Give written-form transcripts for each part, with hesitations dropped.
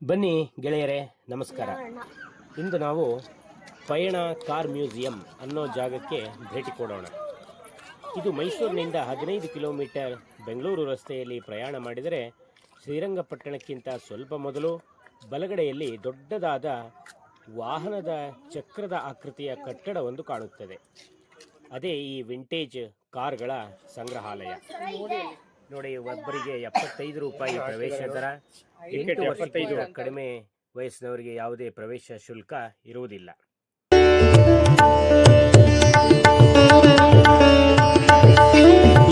ಬನ್ನಿ ಗೆಳೆಯರೇ, ನಮಸ್ಕಾರ. ಇಂದು ನಾವು ಪಯಣ ಕಾರ್ ಮ್ಯೂಸಿಯಂ ಅನ್ನೋ ಜಾಗಕ್ಕೆ ಭೇಟಿ ಕೊಡೋಣ. ಇದು ಮೈಸೂರಿನಿಂದ 15 ಕಿಲೋಮೀಟರ್ ಬೆಂಗಳೂರು ರಸ್ತೆಯಲ್ಲಿ ಪ್ರಯಾಣ ಮಾಡಿದರೆ ಶ್ರೀರಂಗಪಟ್ಟಣಕ್ಕಿಂತ ಸ್ವಲ್ಪ ಮೊದಲು ಬಲಗಡೆಯಲ್ಲಿ ದೊಡ್ಡದಾದ ವಾಹನದ ಚಕ್ರದ ಆಕೃತಿಯ ಕಟ್ಟಡವೊಂದು ಕಾಣುತ್ತದೆ. ಅದೇ ಈ ವಿಂಟೇಜ್ ಕಾರ್ಗಳ ಸಂಗ್ರಹಾಲಯ. ನೋಡಿ, ಒಬ್ಬರಿಗೆ 75 ರೂಪಾಯಿ ಪ್ರವೇಶ ದರ. 8 ವರ್ಷಕ್ಕಿಂತ ಕಡಿಮೆ ವಯಸ್ಸಿನವರಿಗೆ ಯಾವುದೇ ಪ್ರವೇಶ ಶುಲ್ಕ ಇರುವುದಿಲ್ಲ.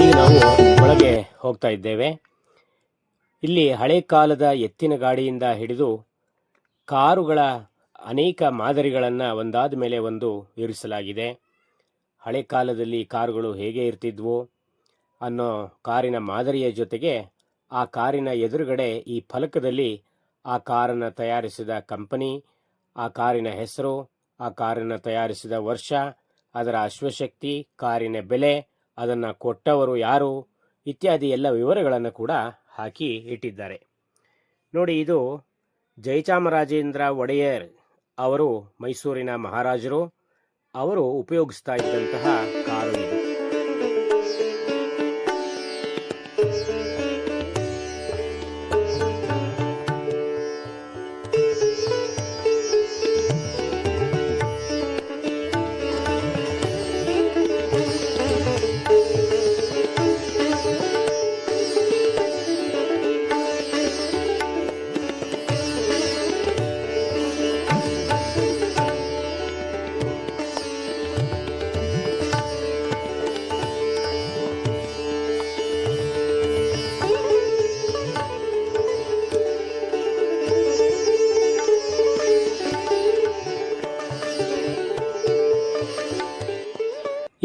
ಈಗ ನಾವು ಒಳಗೆ ಹೋಗ್ತಾ ಇದ್ದೇವೆ. ಇಲ್ಲಿ ಹಳೆ ಕಾಲದ ಎತ್ತಿನ ಗಾಡಿಯಿಂದ ಹಿಡಿದು ಕಾರುಗಳ ಅನೇಕ ಮಾದರಿಗಳನ್ನು ಒಂದಾದ ಮೇಲೆ ಒಂದು ಇರಿಸಲಾಗಿದೆ. ಹಳೆ ಕಾಲದಲ್ಲಿ ಕಾರುಗಳು ಹೇಗೆ ಇರ್ತಿದ್ವು ಅನ್ನೋ ಕಾರಿನ ಮಾದರಿಯ ಜೊತೆಗೆ ಆ ಕಾರಿನ ಎದುರುಗಡೆ ಈ ಫಲಕದಲ್ಲಿ ಆ ಕಾರನ್ನು ತಯಾರಿಸಿದ ಕಂಪನಿ, ಆ ಕಾರಿನ ಹೆಸರು, ಆ ಕಾರನ್ನು ತಯಾರಿಸಿದ ವರ್ಷ, ಅದರ ಅಶ್ವಶಕ್ತಿ, ಕಾರಿನ ಬೆಲೆ, ಅದನ್ನು ಕೊಟ್ಟವರು ಯಾರು ಇತ್ಯಾದಿ ಎಲ್ಲ ವಿವರಗಳನ್ನು ಕೂಡ ಹಾಕಿ ಇಟ್ಟಿದ್ದಾರೆ. ನೋಡಿ, ಇದು ಜಯಚಾಮರಾಜೇಂದ್ರ ಒಡೆಯರ್ ಅವರು, ಮೈಸೂರಿನ ಮಹಾರಾಜರು, ಅವರು ಉಪಯೋಗಿಸ್ತಾ ಇದ್ದಂತಹ ಕಾರು ಇದು.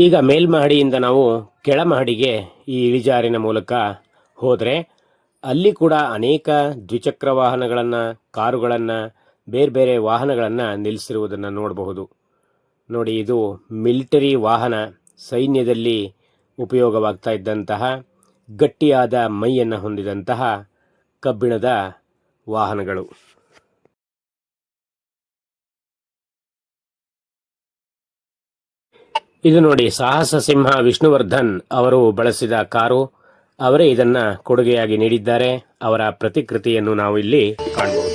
ಈಗ ಮೇಲ್ಮಹಡಿಯಿಂದ ನಾವು ಕೆಳಮಹಡಿಗೆ ಈ ಇಳಿಜಾರಿನ ಮೂಲಕ ಹೋದರೆ ಅಲ್ಲಿ ಕೂಡ ಅನೇಕ ದ್ವಿಚಕ್ರ ವಾಹನಗಳನ್ನು, ಕಾರುಗಳನ್ನು, ಬೇರೆ ಬೇರೆ ವಾಹನಗಳನ್ನು ನಿಲ್ಲಿಸಿರುವುದನ್ನು ನೋಡಬಹುದು. ನೋಡಿ, ಇದು ಮಿಲಿಟರಿ ವಾಹನ, ಸೈನ್ಯದಲ್ಲಿ ಉಪಯೋಗವಾಗ್ತಾ ಇದ್ದಂತಹ ಗಟ್ಟಿಯಾದ ಮೈಯನ್ನು ಹೊಂದಿದಂತಹ ಕಬ್ಬಿಣದ ವಾಹನಗಳು. ಇದು ನೋಡಿ, ಸಾಹಸ ಸಿಂಹ ವಿಷ್ಣುವರ್ಧನ್ ಅವರು ಬಳಸಿದ ಕಾರು. ಅವರೇ ಇದನ್ನ ಕೊಡುಗೆಯಾಗಿ ನೀಡಿದ್ದಾರೆ. ಅವರ ಪ್ರತಿಕೃತಿಯನ್ನು ನಾವು ಇಲ್ಲಿ ಕಾಣಬಹುದು.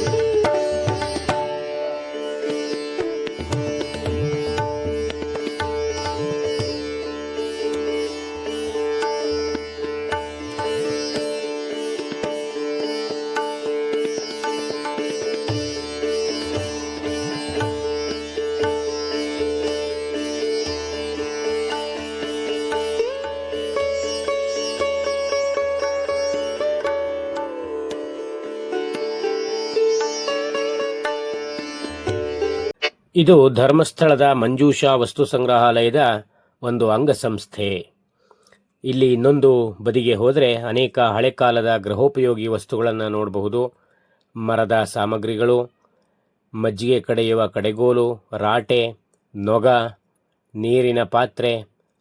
ಇದು ಧರ್ಮಸ್ಥಳದ ಮಂಜೂಷಾ ವಸ್ತು ಸಂಗ್ರಹಾಲಯದ ಒಂದು ಅಂಗಸಂಸ್ಥೆ. ಇಲ್ಲಿ ಇನ್ನೊಂದು ಬದಿಗೆ ಹೋದರೆ ಅನೇಕ ಹಳೆ ಕಾಲದ ಗೃಹೋಪಯೋಗಿ ವಸ್ತುಗಳನ್ನು ನೋಡಬಹುದು. ಮರದ ಸಾಮಗ್ರಿಗಳು, ಮಜ್ಜಿಗೆ ಕಡೆಯುವ ಕಡೆಗೋಲು, ರಾಟೆ, ನೊಗ, ನೀರಿನ ಪಾತ್ರೆ,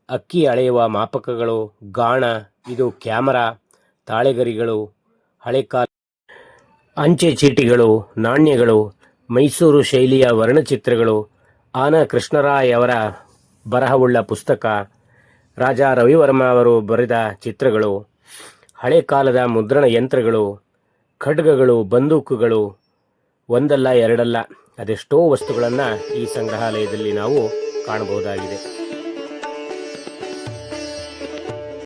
ಅಕ್ಕಿ ಅಳೆಯುವ ಮಾಪಕಗಳು, ಗಾಣ, ಇದು ಕ್ಯಾಮರಾ, ತಾಳೆಗರಿಗಳು, ಹಳೆ ಕಾಲ ಅಂಚೆ ಚೀಟಿಗಳು, ನಾಣ್ಯಗಳು, ಮೈಸೂರು ಶೈಲಿಯ ವರ್ಣಚಿತ್ರಗಳು, ಆನ ಕೃಷ್ಣರಾಯ್ ಅವರ ಬರಹವುಳ್ಳ ಪುಸ್ತಕ, ರಾಜಾ ರವಿವರ್ಮ ಅವರು ಬರೆದ ಚಿತ್ರಗಳು, ಹಳೆ ಕಾಲದ ಮುದ್ರಣ ಯಂತ್ರಗಳು, ಖಡ್ಗಗಳು, ಬಂದೂಕುಗಳು, ಒಂದಲ್ಲ ಎರಡಲ್ಲ ಅದೆಷ್ಟೋ ವಸ್ತುಗಳನ್ನು ಈ ಸಂಗ್ರಹಾಲಯದಲ್ಲಿ ನಾವು ಕಾಣಬಹುದಾಗಿದೆ.